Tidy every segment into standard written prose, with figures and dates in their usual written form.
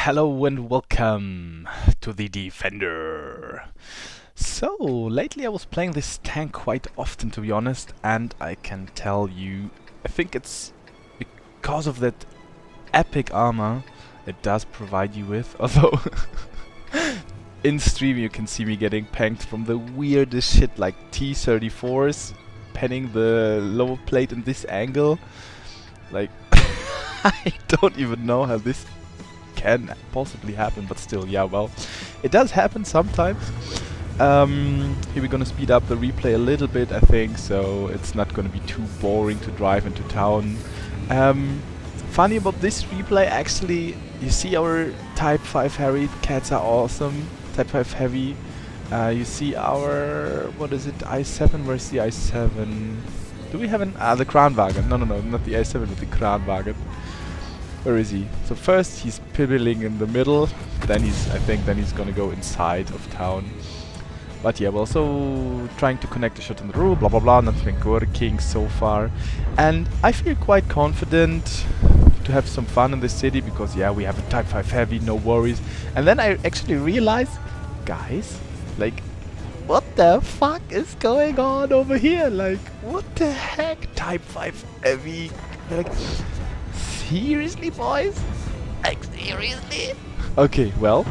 Hello and welcome to the Defender. So, lately I was playing this tank quite often, to be honest, and I can tell you, I think it's because of that epic armor it does provide you with, although in stream you can see me getting panked from the weirdest shit like T-34s, penning the lower plate in this angle. Like, I don't even know how this can possibly happen, but still, yeah, well, it does happen sometimes. Here we're gonna speed up the replay a little bit, I think, so it's not gonna be too boring to drive into town. Funny about this replay, actually, you see our Type 5 Harry cats are awesome. Type 5 Heavy. You see our, what is it, i7? Where's the i7? Do we have an, the Kranwagen? No, not the i7, but the Kranwagen. Where is he? So first he's pivoting in the middle, then he's gonna go inside of town. But yeah, we're also trying to connect the shot in the roof, blah blah blah, nothing working so far. And I feel quite confident to have some fun in the city because yeah, we have a Type 5 Heavy, no worries. And then I actually realized, guys, like, what the fuck is going on over here? Like, what the heck? Type 5 Heavy, like, seriously, boys? Like, seriously? Okay, well,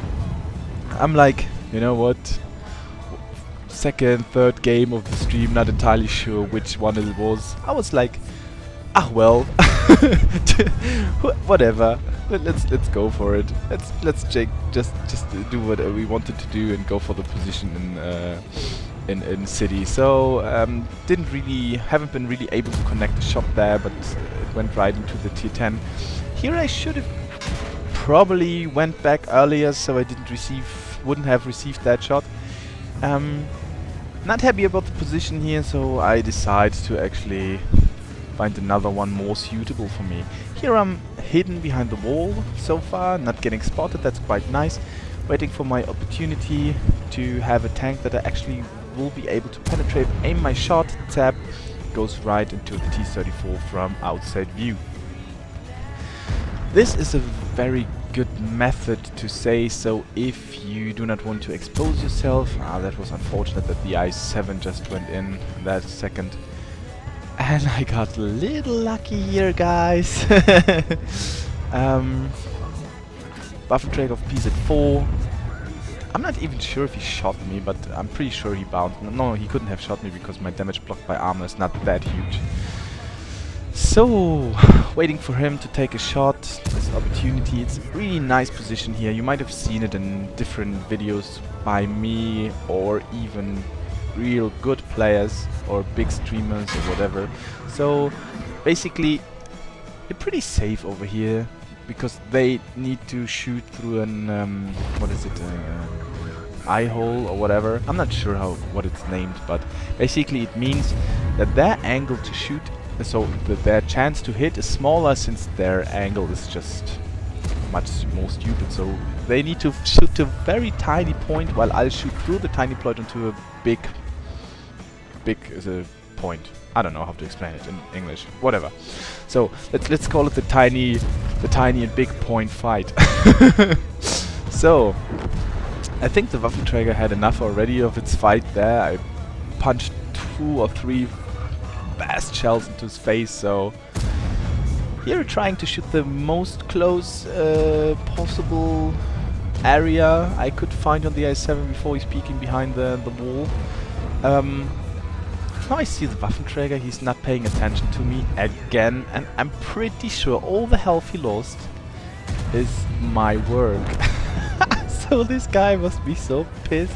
I'm like, you know what? Second, third game of the stream, not entirely sure which one it was. I was like, ah, well, whatever. Let's go for it. Let's just do what we wanted to do and go for the position in city. So haven't been really able to connect the shot there, but it went right into the tier 10. Here I should have probably went back earlier, so I wouldn't have received that shot. Not happy about the position here, so I decide to actually find another one more suitable for me. Here I'm hidden behind the wall so far, not getting spotted, that's quite nice. Waiting for my opportunity to have a tank that I actually will be able to penetrate, aim my shot, tap, goes right into the T-34 from outside view. This is a very good method to say so if you do not want to expose yourself. That was unfortunate that the i7 just went in that second. And I got a little lucky here, guys. Waffenträger of PZ4. I'm not even sure if he shot me, but I'm pretty sure he bounced. No, he couldn't have shot me because my damage blocked by armor is not that huge. So, waiting for him to take a shot, this opportunity. It's a really nice position here. You might have seen it in different videos by me or even real good players or big streamers or whatever. So, basically, you're pretty safe over here because they need to shoot through an, what is it, eye hole or whatever. I'm not sure what it's named, but basically it means that their angle to shoot, so their chance to hit is smaller since their angle is just much more stupid. So they need to shoot to a very tiny point while I'll shoot through the tiny point onto a big point. I don't know how to explain it in English. Whatever. So let's call it the tiny and big point fight. So I think the Waffenträger had enough already of its fight there. I punched 2 or 3 fast shells into his face, so here trying to shoot the most close possible area I could find on the i7 before he's peeking behind the wall. Now I see the Waffenträger, he's not paying attention to me again, and I'm pretty sure all the health he lost is my work. So this guy must be so pissed.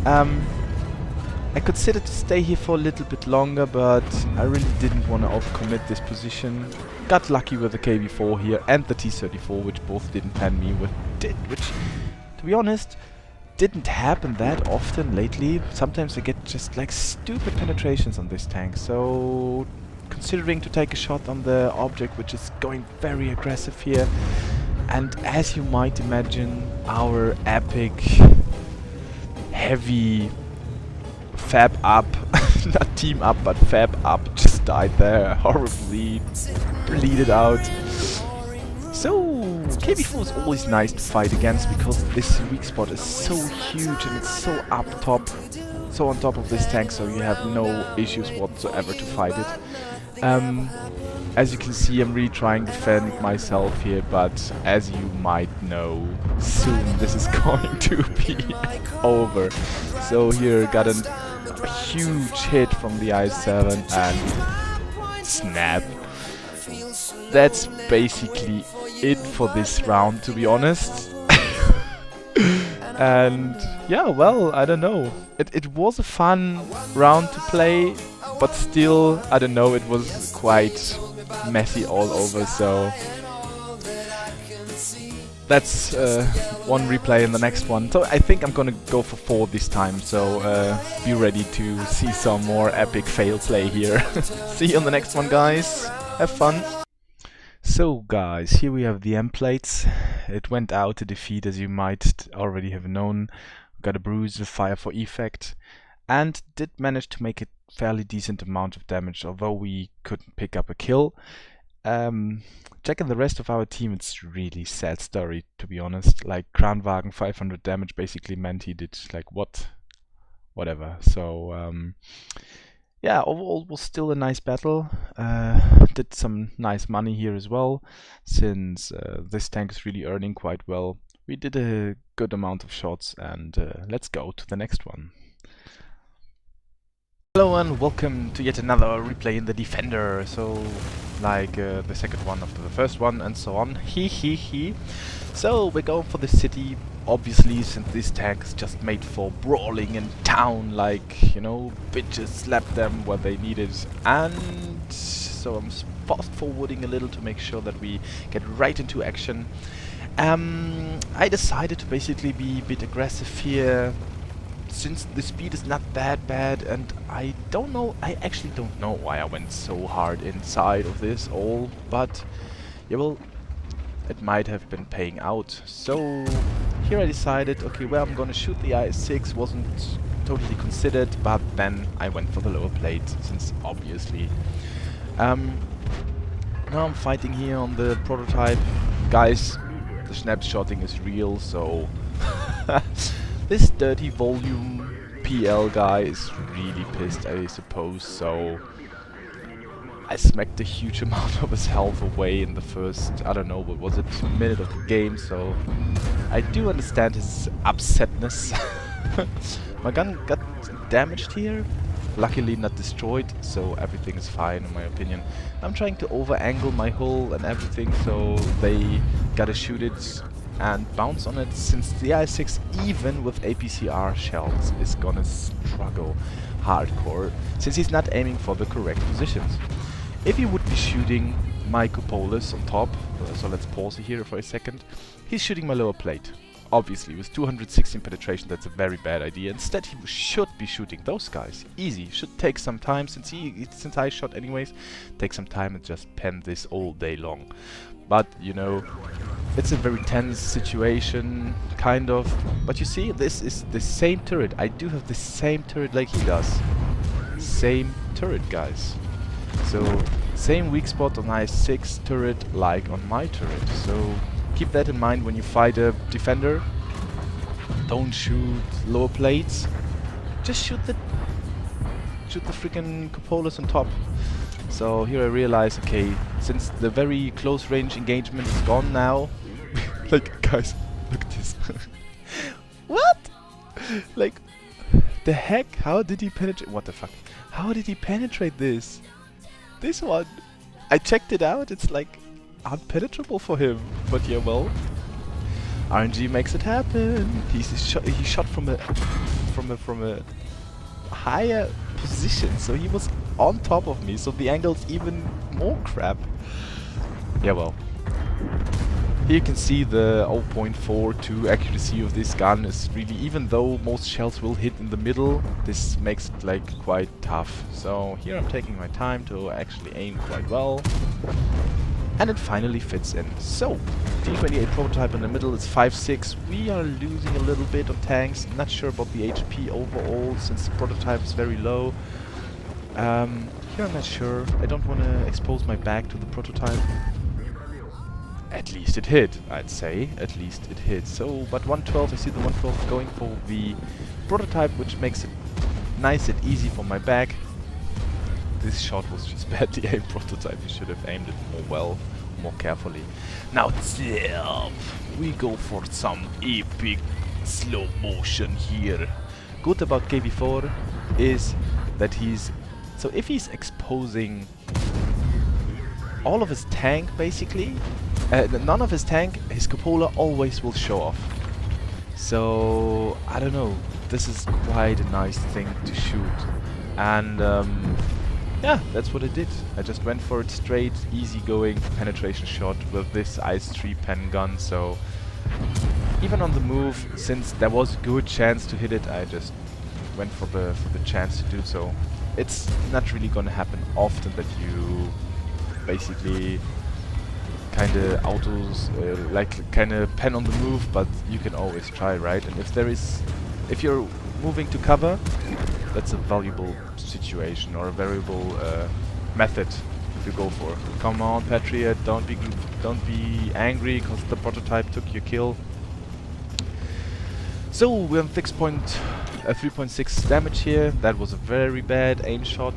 I considered to stay here for a little bit longer, but I really didn't want to overcommit this position. Got lucky with the KB4 here and the T-34, which both didn't pen me, which, to be honest, didn't happen that often lately. Sometimes I get just like stupid penetrations on this tank, so considering to take a shot on the object, which is going very aggressive here. And as you might imagine, our epic heavy fab up, not team up, but fab up just died there horribly, bleeded out. So KB4 is always nice to fight against because this weak spot is so huge and it's so up top, so on top of this tank, so you have no issues whatsoever to fight it. As you can see, I'm really trying to defend myself here, but as you might know, soon this is going to be over. So here got a huge hit from the i7 and snap. That's basically it for this round, to be honest. And yeah, well, I don't know. It was a fun round to play, but still, I don't know, it was quite messy all over, so that's one replay in the next one. So I think I'm gonna go for 4 this time, so be ready to see some more epic fail play here. See you on the next one, guys. Have fun. So guys, here we have the M plates. It went out to defeat, as you might already have known. Got a bruise with fire for effect, and did manage to make a fairly decent amount of damage, although we couldn't pick up a kill. Checking the rest of our team, it's really sad story, to be honest. Like, Kranwagen 500 damage basically meant he did like whatever. So yeah, overall it was still a nice battle. Did some nice money here as well, since this tank is really earning quite well. We did a good amount of shots, and let's go to the next one. Hello and welcome to yet another replay in the Defender. So, like the second one after the first one and so on. He. So we're going for the city, obviously, since this tank is just made for brawling in town, like, you know, bitches slap them where they need it. And so I'm fast forwarding a little to make sure that we get right into action. I decided to basically be a bit aggressive here, since the speed is not that bad, and I actually don't know why I went so hard inside of this all, but yeah, well, it might have been paying out. So here I decided, okay, well, I'm gonna shoot the i6, wasn't totally considered, but then I went for the lower plate, since obviously. Now I'm fighting here on the prototype. Guys, the snapshotting is real, so this dirty volume PL guy is really pissed, I suppose, so I smacked a huge amount of his health away in the first, I don't know, what was it, minute of the game, so I do understand his upsetness. My gun got damaged here, luckily not destroyed, so everything is fine in my opinion. I'm trying to over-angle my hull and everything, so they gotta shoot it and bounce on it, since the i6, even with APCR shells, is gonna struggle hardcore, since he's not aiming for the correct positions. If he would be shooting my cupolas on top, so let's pause here for a second, he's shooting my lower plate. Obviously, with 216 penetration, that's a very bad idea. Instead, he should be shooting those guys. Easy. Should take some time, since I shot anyways. Take some time and just pen this all day long. But, you know, it's a very tense situation, kind of. But you see, this is the same turret. I do have the same turret like he does. Same turret, guys. So, same weak spot on i6 turret like on my turret. So, keep that in mind when you fight a defender. Don't shoot lower plates. Just shoot the freaking cupolas on top. So here I realize, okay, since the very close range engagement is gone now, like, guys, look at this. What? Like, the heck? How did he penetrate? What the fuck? How did he penetrate this? This one, I checked it out. It's like unpenetrable for him. But yeah, well, RNG makes it happen. He shot from a higher position, so he was on top of me, so the angle's even more crap. Yeah, well, here you can see the 0.42 accuracy of this gun is really, even though most shells will hit in the middle, this makes it like quite tough. So here I'm taking my time to actually aim quite well, and it finally fits in. So T28 prototype in the middle is 5.6. We are losing a little bit on tanks. Not sure about the HP overall, since the prototype is very low. Here I'm not sure. I don't want to expose my back to the prototype. At least it hit, I'd say. At least it hit. So, but 112, I see the 112 going for the prototype, which makes it nice and easy for my back. This shot was just badly aimed prototype. You should have aimed it more carefully. Now, zip, we go for some epic slow motion here. Good about KB4 is that so if he's exposing all of his tank basically, none of his tank, his cupola always will show off. So I don't know, this is quite a nice thing to shoot, and yeah, that's what I did. I just went for it straight, easy-going penetration shot with this Ice Tree pen gun. So even on the move, since there was a good chance to hit it, I just went for the chance to do so. It's not really gonna happen often that you basically kinda like kinda pen on the move, but you can always try, right? And if you're moving to cover, that's a valuable situation or a variable method to go for. Come on, Patriot, don't be angry because the prototype took your kill. So we're on 3.6 damage here. That was a very bad aim shot,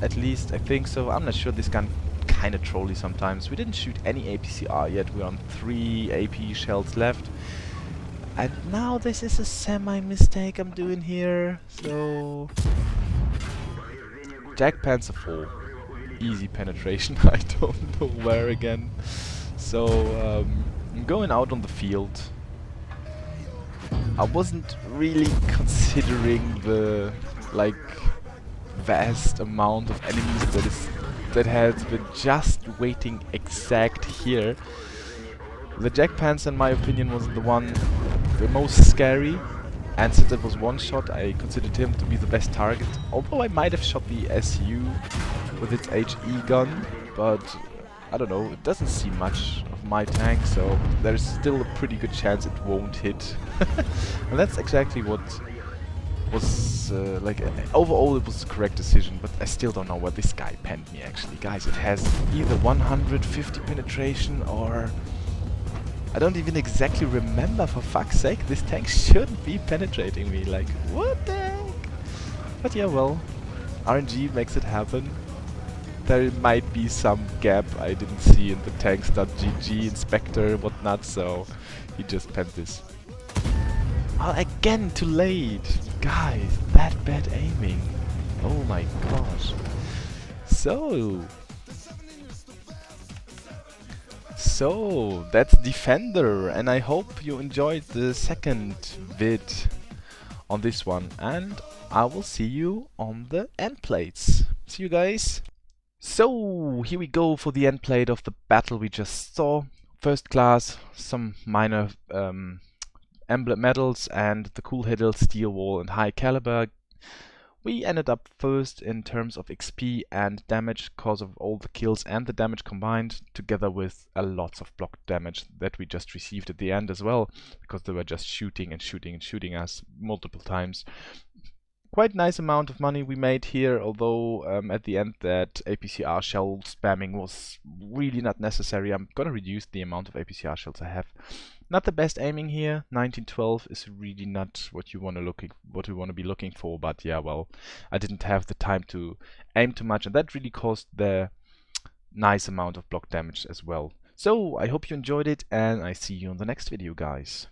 at least I think so. I'm not sure, this gun kinda trolly sometimes. We didn't shoot any APCR yet. We're on 3 AP shells left. And now this is a semi-mistake I'm doing here. So Jack Panzer 4, easy penetration. I don't know where again. So I'm going out on the field. I wasn't really considering the vast amount of enemies that has been just waiting exact here. The Jack Panzer, in my opinion, was the most scary, and since it was one shot, I considered him to be the best target. Although I might have shot the SU with its HE gun, but I don't know, it doesn't see much of my tank, so there's still a pretty good chance it won't hit. And that's exactly what was overall it was the correct decision, but I still don't know where this guy penned me actually. Guys, it has either 150 penetration or I don't even exactly remember, for fuck's sake. This tank shouldn't be penetrating me, like, what the heck? But yeah, well, RNG makes it happen. There might be some gap I didn't see in the tanks.gg inspector, whatnot, so he just penned this. Oh, again, too late! Guys, that bad aiming. Oh my gosh. So that's Defender, and I hope you enjoyed the second vid on this one, and I will see you on the end plates. See you guys. So here we go for the end plate of the battle we just saw. First class, some minor emblem medals, and the cool hiddle, steel wall, and high caliber. We ended up first in terms of XP and damage because of all the kills and the damage combined, together with a lots of block damage that we just received at the end as well, because they were just shooting and shooting and shooting us multiple times. Quite nice amount of money we made here, although at the end that APCR shell spamming was really not necessary. I'm gonna reduce the amount of APCR shells I have. Not the best aiming here. 1912 is really not what you want to be looking for, but yeah, well, I didn't have the time to aim too much, and that really caused the nice amount of block damage as well. So I hope you enjoyed it, and I see you in the next video, guys.